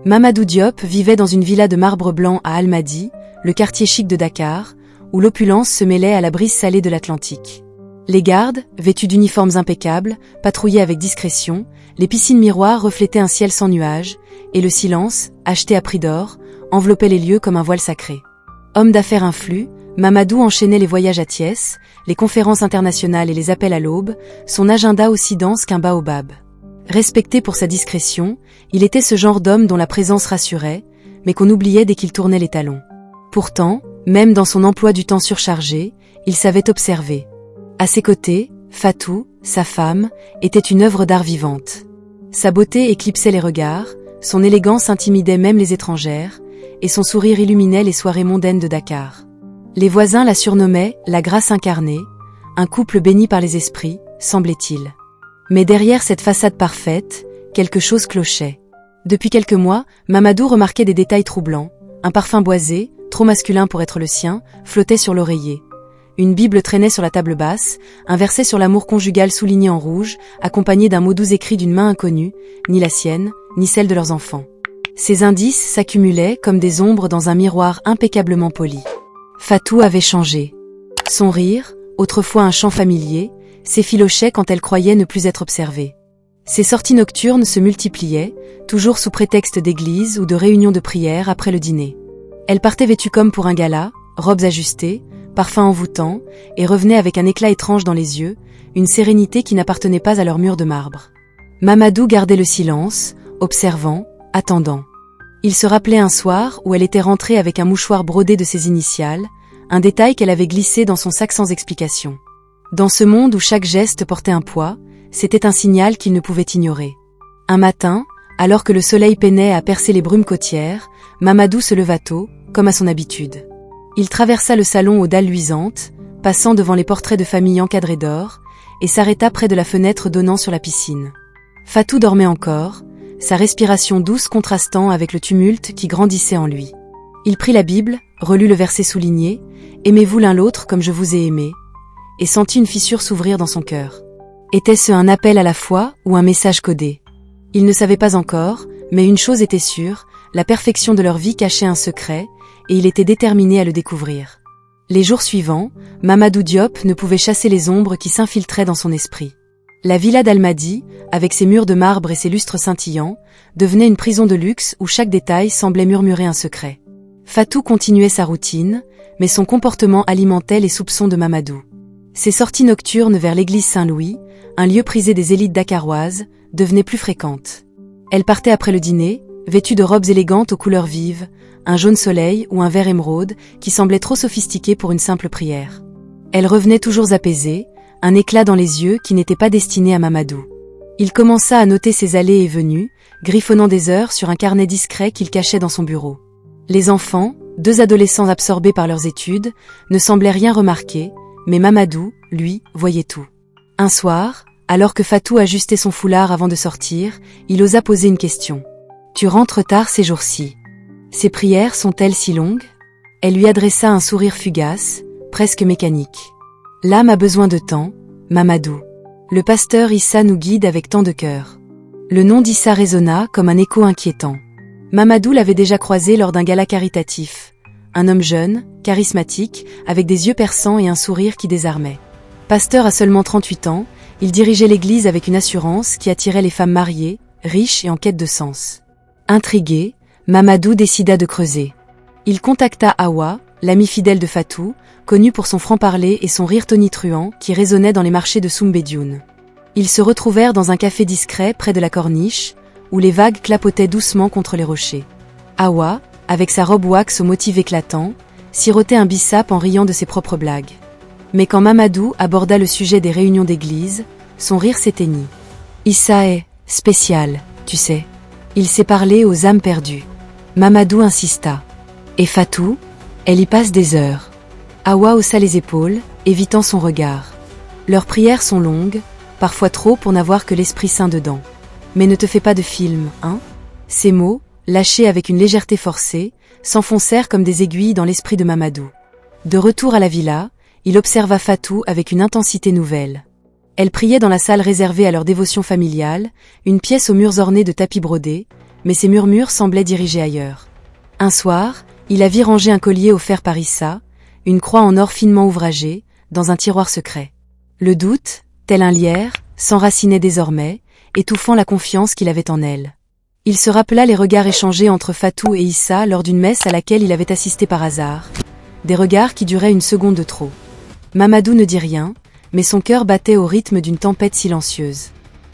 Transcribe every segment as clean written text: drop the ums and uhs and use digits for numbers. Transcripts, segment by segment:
Mamadou Diop vivait dans une villa de marbre blanc à Almadies, le quartier chic de Dakar, où l'opulence se mêlait à la brise salée de l'Atlantique. Les gardes, vêtus d'uniformes impeccables, patrouillaient avec discrétion, les piscines miroirs reflétaient un ciel sans nuages, et le silence, acheté à prix d'or, enveloppait les lieux comme un voile sacré. Homme d'affaires influx, Mamadou enchaînait les voyages à Thiès, les conférences internationales et les appels à l'aube, son agenda aussi dense qu'un baobab. Respecté pour sa discrétion, il était ce genre d'homme dont la présence rassurait, mais qu'on oubliait dès qu'il tournait les talons. Pourtant, même dans son emploi du temps surchargé, il savait observer. À ses côtés, Fatou, sa femme, était une œuvre d'art vivante. Sa beauté éclipsait les regards, son élégance intimidait même les étrangères, et son sourire illuminait les soirées mondaines de Dakar. Les voisins la surnommaient « la grâce incarnée », un couple béni par les esprits, semblait-il. Mais derrière cette façade parfaite, quelque chose clochait. Depuis quelques mois, Mamadou remarquait des détails troublants. Un parfum boisé, trop masculin pour être le sien, flottait sur l'oreiller. Une Bible traînait sur la table basse, un verset sur l'amour conjugal souligné en rouge, accompagné d'un mot doux écrit d'une main inconnue, ni la sienne, ni celle de leurs enfants. Ces indices s'accumulaient comme des ombres dans un miroir impeccablement poli. Fatou avait changé. Son rire, autrefois un chant familier, s'effilochait quand elle croyait ne plus être observée. Ses sorties nocturnes se multipliaient, toujours sous prétexte d'église ou de réunion de prière après le dîner. Elle partait vêtue comme pour un gala, robes ajustées, parfums envoûtants, et revenait avec un éclat étrange dans les yeux, une sérénité qui n'appartenait pas à leur mur de marbre. Mamadou gardait le silence, observant, attendant. Il se rappelait un soir où elle était rentrée avec un mouchoir brodé de ses initiales, un détail qu'elle avait glissé dans son sac sans explication. Dans ce monde où chaque geste portait un poids, c'était un signal qu'il ne pouvait ignorer. Un matin, alors que le soleil peinait à percer les brumes côtières, Mamadou se leva tôt, comme à son habitude. Il traversa le salon aux dalles luisantes, passant devant les portraits de famille encadrés d'or, et s'arrêta près de la fenêtre donnant sur la piscine. Fatou dormait encore, sa respiration douce contrastant avec le tumulte qui grandissait en lui. Il prit la Bible, relut le verset souligné « Aimez-vous l'un l'autre comme je vous ai aimé » et sentit une fissure s'ouvrir dans son cœur. Était-ce un appel à la foi ou un message codé? Il ne savait pas encore, mais une chose était sûre, la perfection de leur vie cachait un secret, et il était déterminé à le découvrir. Les jours suivants, Mamadou Diop ne pouvait chasser les ombres qui s'infiltraient dans son esprit. La villa d'Almadies, avec ses murs de marbre et ses lustres scintillants, devenait une prison de luxe où chaque détail semblait murmurer un secret. Fatou continuait sa routine, mais son comportement alimentait les soupçons de Mamadou. Ses sorties nocturnes vers l'église Saint-Louis, un lieu prisé des élites dakaroises, devenaient plus fréquentes. Elle partait après le dîner, vêtue de robes élégantes aux couleurs vives, un jaune soleil ou un vert émeraude qui semblait trop sophistiqué pour une simple prière. Elle revenait toujours apaisée, un éclat dans les yeux qui n'était pas destiné à Mamadou. Il commença à noter ses allées et venues, griffonnant des heures sur un carnet discret qu'il cachait dans son bureau. Les enfants, deux adolescents absorbés par leurs études, ne semblaient rien remarquer, mais Mamadou, lui, voyait tout. Un soir, alors que Fatou ajustait son foulard avant de sortir, il osa poser une question. « Tu rentres tard ces jours-ci. Ces prières sont-elles si longues ?» Elle lui adressa un sourire fugace, presque mécanique. « L'âme a besoin de temps, Mamadou. Le pasteur Issa nous guide avec tant de cœur. » Le nom d'Issa résonna comme un écho inquiétant. Mamadou l'avait déjà croisé lors d'un gala caritatif. Un homme jeune, charismatique, avec des yeux perçants et un sourire qui désarmait. Pasteur à seulement 38 ans, il dirigeait l'église avec une assurance qui attirait les femmes mariées, riches et en quête de sens. Intrigué, Mamadou décida de creuser. Il contacta Awa, l'ami fidèle de Fatou, connu pour son franc-parler et son rire tonitruant qui résonnait dans les marchés de Soumbédioune. Ils se retrouvèrent dans un café discret près de la corniche, où les vagues clapotaient doucement contre les rochers. Awa, avec sa robe wax au motif éclatant, sirotait un bissap en riant de ses propres blagues. Mais quand Mamadou aborda le sujet des réunions d'église, son rire s'éteignit. Issa est spécial, tu sais. Il s'est parlé aux âmes perdues. Mamadou insista. Et Fatou? Elle y passe des heures. Awa haussa les épaules, évitant son regard. Leurs prières sont longues, parfois trop pour n'avoir que l'Esprit Saint dedans. Mais ne te fais pas de film, hein? Ces mots, lâchés avec une légèreté forcée, s'enfoncèrent comme des aiguilles dans l'esprit de Mamadou. De retour à la villa, il observa Fatou avec une intensité nouvelle. Elle priait dans la salle réservée à leur dévotion familiale, une pièce aux murs ornés de tapis brodés, mais ses murmures semblaient dirigés ailleurs. Un soir, il la vit ranger un collier offert par Issa, une croix en or finement ouvragée, dans un tiroir secret. Le doute, tel un lierre, s'enracinait désormais, étouffant la confiance qu'il avait en elle. Il se rappela les regards échangés entre Fatou et Issa lors d'une messe à laquelle il avait assisté par hasard. Des regards qui duraient une seconde de trop. Mamadou ne dit rien, mais son cœur battait au rythme d'une tempête silencieuse.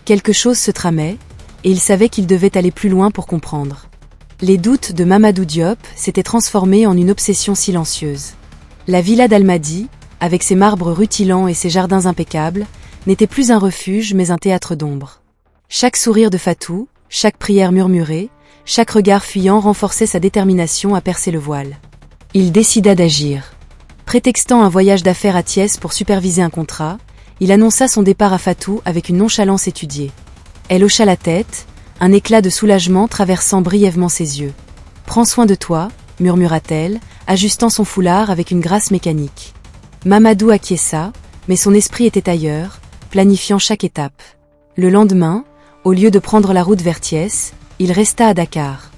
Quelque chose se tramait, et il savait qu'il devait aller plus loin pour comprendre. Les doutes de Mamadou Diop s'étaient transformés en une obsession silencieuse. La villa d'Almadi, avec ses marbres rutilants et ses jardins impeccables, n'était plus un refuge mais un théâtre d'ombre. Chaque sourire de Fatou, chaque prière murmurée, chaque regard fuyant renforçait sa détermination à percer le voile. Il décida d'agir. Prétextant un voyage d'affaires à Thiès pour superviser un contrat, il annonça son départ à Fatou avec une nonchalance étudiée. Elle hocha la tête, un éclat de soulagement traversant brièvement ses yeux. « Prends soin de toi », murmura-t-elle, ajustant son foulard avec une grâce mécanique. Mamadou acquiesça, mais son esprit était ailleurs, planifiant chaque étape. Le lendemain, au lieu de prendre la route vers Thiès, il resta à Dakar.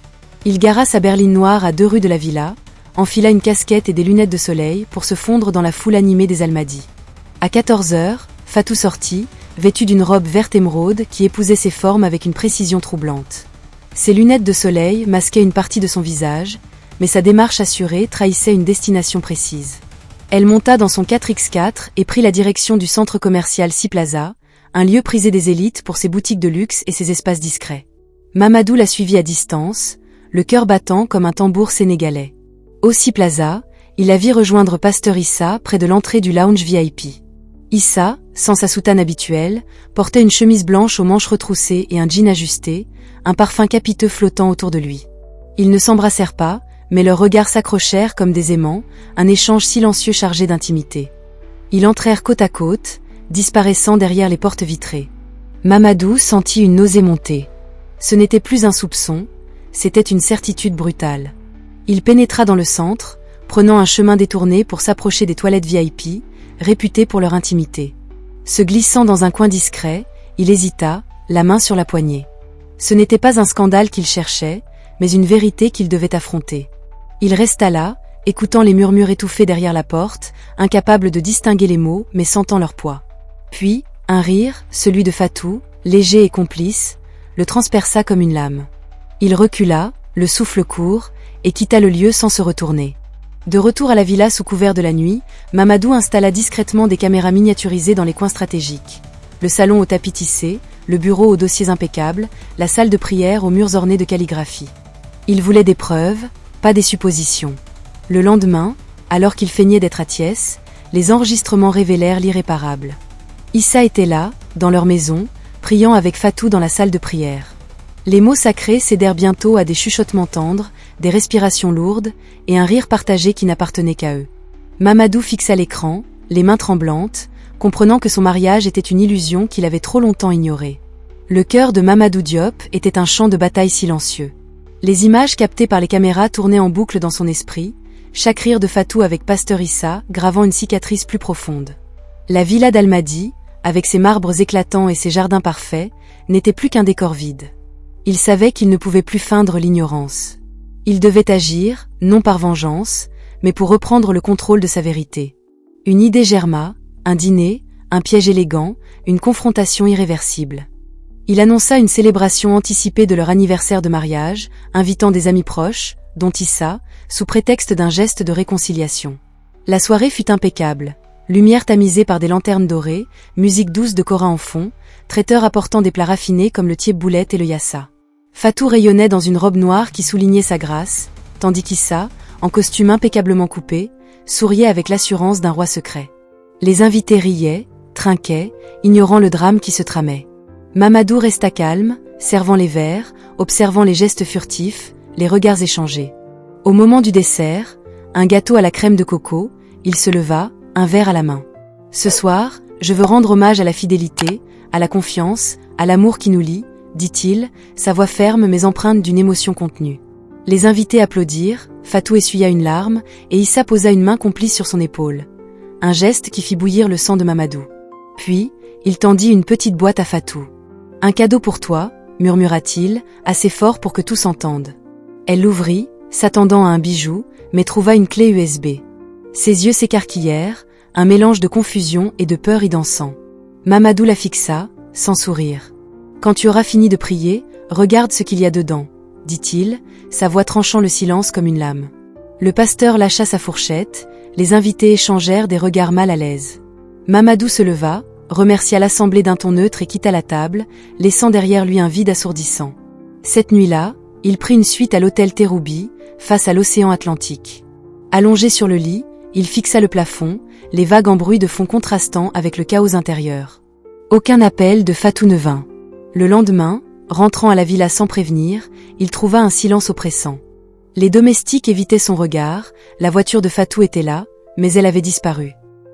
Il gara sa berline noire à 2 rues de la villa, enfila une casquette et des lunettes de soleil pour se fondre dans la foule animée des Almadies. À 14 heures, Fatou sortit, vêtue d'une robe verte émeraude qui épousait ses formes avec une précision troublante. Ses lunettes de soleil masquaient une partie de son visage, mais sa démarche assurée trahissait une destination précise. Elle monta dans son 4x4 et prit la direction du centre commercial Sea Plaza, un lieu prisé des élites pour ses boutiques de luxe et ses espaces discrets. Mamadou la suivit à distance, le cœur battant comme un tambour sénégalais. Au Sea Plaza, il la vit rejoindre Pasteur Issa près de l'entrée du lounge VIP. Issa, sans sa soutane habituelle, portait une chemise blanche aux manches retroussées et un jean ajusté, un parfum capiteux flottant autour de lui. Ils ne s'embrassèrent pas, mais leurs regards s'accrochèrent comme des aimants, un échange silencieux chargé d'intimité. Ils entrèrent côte à côte, disparaissant derrière les portes vitrées. Mamadou sentit une nausée monter. Ce n'était plus un soupçon, c'était une certitude brutale. Il pénétra dans le centre, prenant un chemin détourné pour s'approcher des toilettes VIP, réputées pour leur intimité. Se glissant dans un coin discret, il hésita, la main sur la poignée. Ce n'était pas un scandale qu'il cherchait, mais une vérité qu'il devait affronter. Il resta là, écoutant les murmures étouffés derrière la porte, incapable de distinguer les mots mais sentant leur poids. Puis, un rire, celui de Fatou, léger et complice, le transperça comme une lame. Il recula, le souffle court, et quitta le lieu sans se retourner. De retour à la villa sous couvert de la nuit, Mamadou installa discrètement des caméras miniaturisées dans les coins stratégiques. Le salon au tapis tissé, le bureau aux dossiers impeccables, la salle de prière aux murs ornés de calligraphie. Il voulait des preuves, pas des suppositions. Le lendemain, alors qu'il feignait d'être à Thiès, les enregistrements révélèrent l'irréparable. Issa était là, dans leur maison, priant avec Fatou dans la salle de prière. Les mots sacrés cédèrent bientôt à des chuchotements tendres, des respirations lourdes, et un rire partagé qui n'appartenait qu'à eux. Mamadou fixa l'écran, les mains tremblantes, comprenant que son mariage était une illusion qu'il avait trop longtemps ignorée. Le cœur de Mamadou Diop était un champ de bataille silencieux. Les images captées par les caméras tournaient en boucle dans son esprit, chaque rire de Fatou avec Pasteur Issa gravant une cicatrice plus profonde. La villa d'Almadi, avec ses marbres éclatants et ses jardins parfaits, n'était plus qu'un décor vide. Il savait qu'il ne pouvait plus feindre l'ignorance. Il devait agir, non par vengeance, mais pour reprendre le contrôle de sa vérité. Une idée germa, un dîner, un piège élégant, une confrontation irréversible. Il annonça une célébration anticipée de leur anniversaire de mariage, invitant des amis proches, dont Issa, sous prétexte d'un geste de réconciliation. La soirée fut impeccable. Lumière tamisée par des lanternes dorées, musique douce de kora en fond, traiteurs apportant des plats raffinés comme le tieb-boulette et le yassa. Fatou rayonnait dans une robe noire qui soulignait sa grâce, tandis qu'Issa, en costume impeccablement coupé, souriait avec l'assurance d'un roi secret. Les invités riaient, trinquaient, ignorant le drame qui se tramait. Mamadou resta calme, servant les verres, observant les gestes furtifs, les regards échangés. Au moment du dessert, un gâteau à la crème de coco, il se leva, un verre à la main. « Ce soir, je veux rendre hommage à la fidélité, à la confiance, à l'amour qui nous lie, » dit-il, sa voix ferme mais empreinte d'une émotion contenue. Les invités applaudirent, Fatou essuya une larme, et Issa posa une main complice sur son épaule. Un geste qui fit bouillir le sang de Mamadou. Puis, il tendit une petite boîte à Fatou. « Un cadeau pour toi, murmura-t-il, assez fort pour que tous entendent. Elle l'ouvrit, s'attendant à un bijou, mais trouva une clé USB. Ses yeux s'écarquillèrent, un mélange de confusion et de peur y dansant. Mamadou la fixa, sans sourire. « Quand tu auras fini de prier, regarde ce qu'il y a dedans, » dit-il, sa voix tranchant le silence comme une lame. Le pasteur lâcha sa fourchette, les invités échangèrent des regards mal à l'aise. Mamadou se leva, remercia l'assemblée d'un ton neutre et quitta la table, laissant derrière lui un vide assourdissant. Cette nuit-là, il prit une suite à l'hôtel Terroubi, face à l'océan Atlantique. Allongé sur le lit, il fixa le plafond, les vagues en bruit de fond contrastant avec le chaos intérieur. Aucun appel de Fatou ne vint. Le lendemain, rentrant à la villa sans prévenir, il trouva un silence oppressant. Les domestiques évitaient son regard, la voiture de Fatou était là, mais elle avait disparu.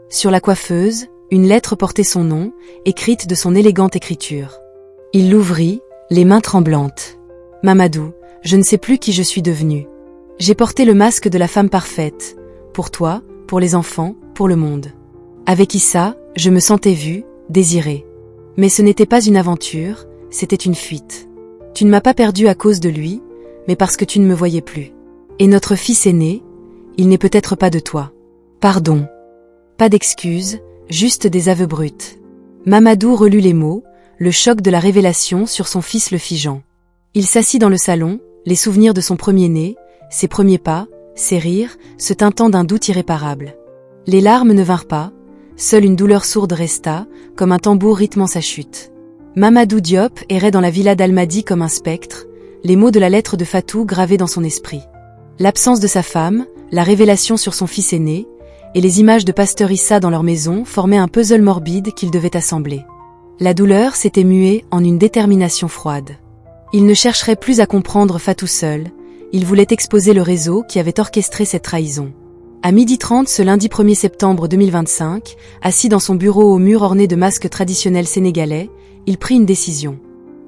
Sur la coiffeuse, une lettre portait son nom, écrite de son élégante écriture. Il l'ouvrit, les mains tremblantes. « Mamadou, je ne sais plus qui je suis devenue. J'ai porté le masque de la femme parfaite, pour toi, pour les enfants, pour le monde. Avec Issa, je me sentais vue, désirée. Mais ce n'était pas une aventure, c'était une fuite. Tu ne m'as pas perdue à cause de lui, mais parce que tu ne me voyais plus. Et notre fils est né, il n'est peut-être pas de toi. Pardon. » Pas d'excuses, juste des aveux bruts. Mamadou relut les mots, le choc de la révélation sur son fils le figeant. Il s'assit dans le salon, les souvenirs de son premier-né, ses premiers pas, ses rires, se teintant d'un doute irréparable. Les larmes ne vinrent pas, seule une douleur sourde resta, comme un tambour rythmant sa chute. Mamadou Diop errait dans la villa d'Almadi comme un spectre, les mots de la lettre de Fatou gravés dans son esprit. L'absence de sa femme, la révélation sur son fils aîné, et les images de Pasteur Issa dans leur maison formaient un puzzle morbide qu'il devait assembler. La douleur s'était muée en une détermination froide. Il ne chercherait plus à comprendre Fatou seul, il voulait exposer le réseau qui avait orchestré cette trahison. À 12h30 ce lundi 1er septembre 2025, assis dans son bureau au mur orné de masques traditionnels sénégalais, il prit une décision.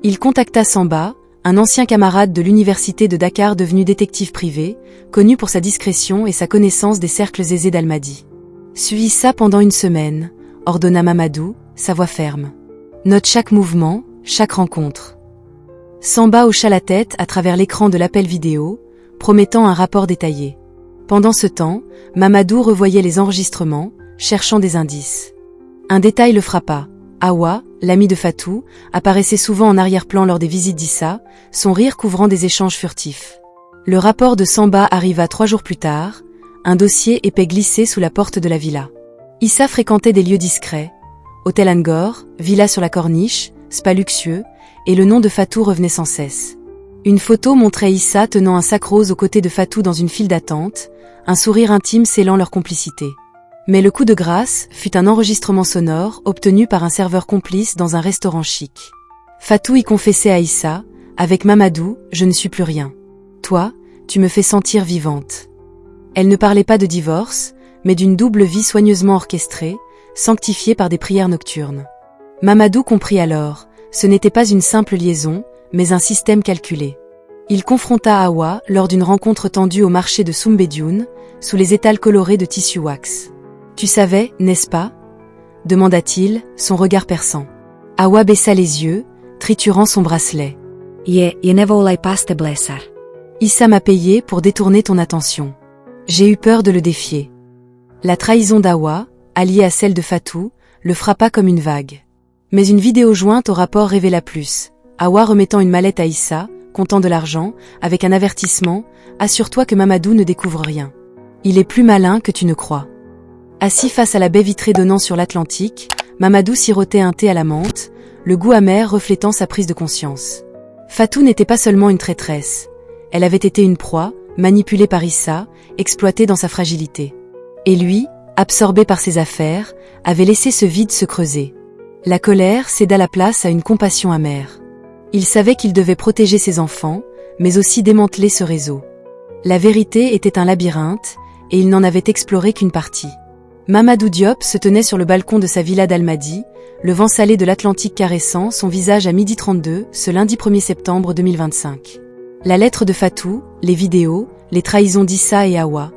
Il contacta Samba, un ancien camarade de l'université de Dakar devenu détective privé, connu pour sa discrétion et sa connaissance des cercles aisés d'Almadi. « Suis ça pendant une semaine », ordonna Mamadou, sa voix ferme. « Note chaque mouvement, chaque rencontre. » Samba hocha la tête à travers l'écran de l'appel vidéo, promettant un rapport détaillé. Pendant ce temps, Mamadou revoyait les enregistrements, cherchant des indices. Un détail le frappa. Awa, l'ami de Fatou, apparaissait souvent en arrière-plan lors des visites d'Issa, son rire couvrant des échanges furtifs. Le rapport de Samba arriva 3 jours plus tard, un dossier épais glissé sous la porte de la villa. Issa fréquentait des lieux discrets, hôtel Angor, villa sur la corniche, spa luxueux, et le nom de Fatou revenait sans cesse. Une photo montrait Issa tenant un sac rose aux côtés de Fatou dans une file d'attente, un sourire intime scellant leur complicité. Mais le coup de grâce fut un enregistrement sonore obtenu par un serveur complice dans un restaurant chic. Fatou y confessait à Issa, « Avec Mamadou, je ne suis plus rien. Toi, tu me fais sentir vivante. » Elle ne parlait pas de divorce, mais d'une double vie soigneusement orchestrée, sanctifiée par des prières nocturnes. Mamadou comprit alors, ce n'était pas une simple liaison, mais un système calculé. Il confronta Awa lors d'une rencontre tendue au marché de Soumbédioune, sous les étals colorés de tissu wax. « Tu savais, n'est-ce pas ?» demanda-t-il, son regard perçant. Awa baissa les yeux, triturant son bracelet. « Issa m'a payé pour détourner ton attention. J'ai eu peur de le défier. » La trahison d'Awa, alliée à celle de Fatou, le frappa comme une vague. Mais une vidéo jointe au rapport révéla plus. Awa remettant une mallette à Issa, comptant de l'argent, avec un avertissement, « Assure-toi que Mamadou ne découvre rien. Il est plus malin que tu ne crois. » Assis face à la baie vitrée donnant sur l'Atlantique, Mamadou sirotait un thé à la menthe, le goût amer reflétant sa prise de conscience. Fatou n'était pas seulement une traîtresse. Elle avait été une proie, manipulée par Issa, exploitée dans sa fragilité. Et lui, absorbé par ses affaires, avait laissé ce vide se creuser. La colère céda la place à une compassion amère. Il savait qu'il devait protéger ses enfants, mais aussi démanteler ce réseau. La vérité était un labyrinthe, et il n'en avait exploré qu'une partie. Mamadou Diop se tenait sur le balcon de sa villa d'Almadi, le vent salé de l'Atlantique caressant son visage à 12h32, ce lundi 1er septembre 2025. La lettre de Fatou, les vidéos, les trahisons d'Issa et Awa,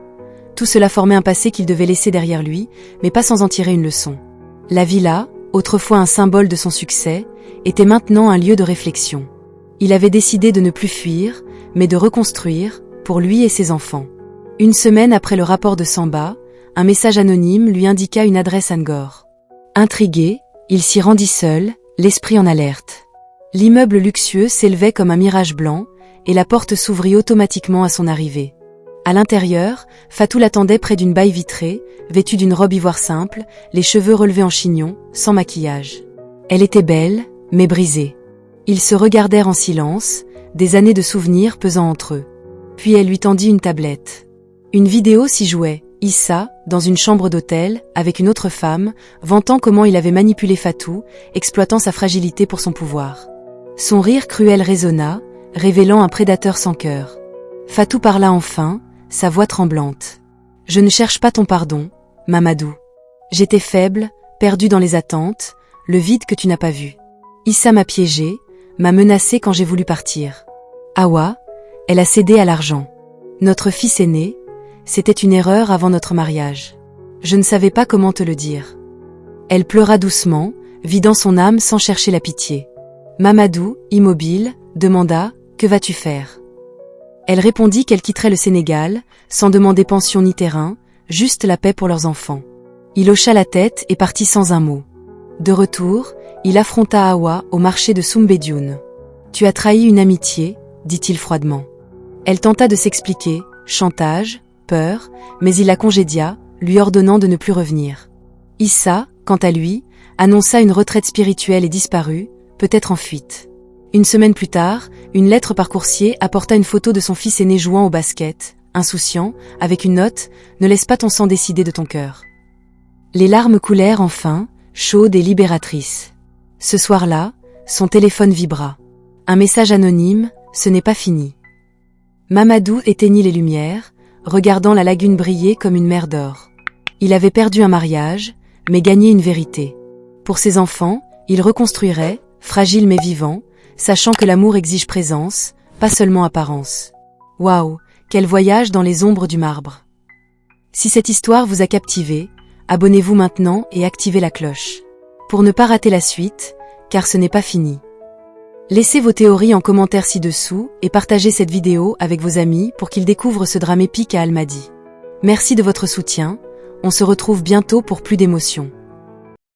tout cela formait un passé qu'il devait laisser derrière lui, mais pas sans en tirer une leçon. La villa, autrefois un symbole de son succès, était maintenant un lieu de réflexion. Il avait décidé de ne plus fuir, mais de reconstruire, pour lui et ses enfants. Une semaine après le rapport de Samba, un message anonyme lui indiqua une adresse Angkor. Intrigué, il s'y rendit seul, l'esprit en alerte. L'immeuble luxueux s'élevait comme un mirage blanc, et la porte s'ouvrit automatiquement à son arrivée. À l'intérieur, Fatou l'attendait près d'une baille vitrée, vêtue d'une robe ivoire simple, les cheveux relevés en chignon, sans maquillage. Elle était belle, mais brisée. Ils se regardèrent en silence, des années de souvenirs pesant entre eux. Puis elle lui tendit une tablette. Une vidéo s'y jouait, Issa, dans une chambre d'hôtel, avec une autre femme, vantant comment il avait manipulé Fatou, exploitant sa fragilité pour son pouvoir. Son rire cruel résonna, révélant un prédateur sans cœur. Fatou parla enfin, sa voix tremblante. « Je ne cherche pas ton pardon, Mamadou. J'étais faible, perdu dans les attentes, le vide que tu n'as pas vu. Issa m'a piégé, m'a menacé quand j'ai voulu partir. Awa, elle a cédé à l'argent. Notre fils aîné, c'était une erreur avant notre mariage. Je ne savais pas comment te le dire. » Elle pleura doucement, vidant son âme sans chercher la pitié. Mamadou, immobile, demanda « Que vas-tu faire ?» Elle répondit qu'elle quitterait le Sénégal, sans demander pension ni terrain, juste la paix pour leurs enfants. Il hocha la tête et partit sans un mot. De retour, il affronta Awa au marché de Soumbédioune. « Tu as trahi une amitié, dit-il froidement. » Elle tenta de s'expliquer, chantage, peur, mais il la congédia, lui ordonnant de ne plus revenir. Issa, quant à lui, annonça une retraite spirituelle et disparut, peut-être en fuite. Une semaine plus tard, une lettre par coursier apporta une photo de son fils aîné jouant au basket, insouciant, avec une note « Ne laisse pas ton sang décider de ton cœur ». Les larmes coulèrent enfin, chaudes et libératrices. Ce soir-là, son téléphone vibra. Un message anonyme, ce n'est pas fini. Mamadou éteignit les lumières, regardant la lagune briller comme une mer d'or. Il avait perdu un mariage, mais gagné une vérité. Pour ses enfants, il reconstruirait, fragile mais vivant, sachant que l'amour exige présence, pas seulement apparence. Waouh, quel voyage dans les ombres du marbre. Si cette histoire vous a captivé, abonnez-vous maintenant et activez la cloche. Pour ne pas rater la suite, car ce n'est pas fini. Laissez vos théories en commentaire ci-dessous et partagez cette vidéo avec vos amis pour qu'ils découvrent ce drame épique à Almadi. Merci de votre soutien, on se retrouve bientôt pour plus d'émotions.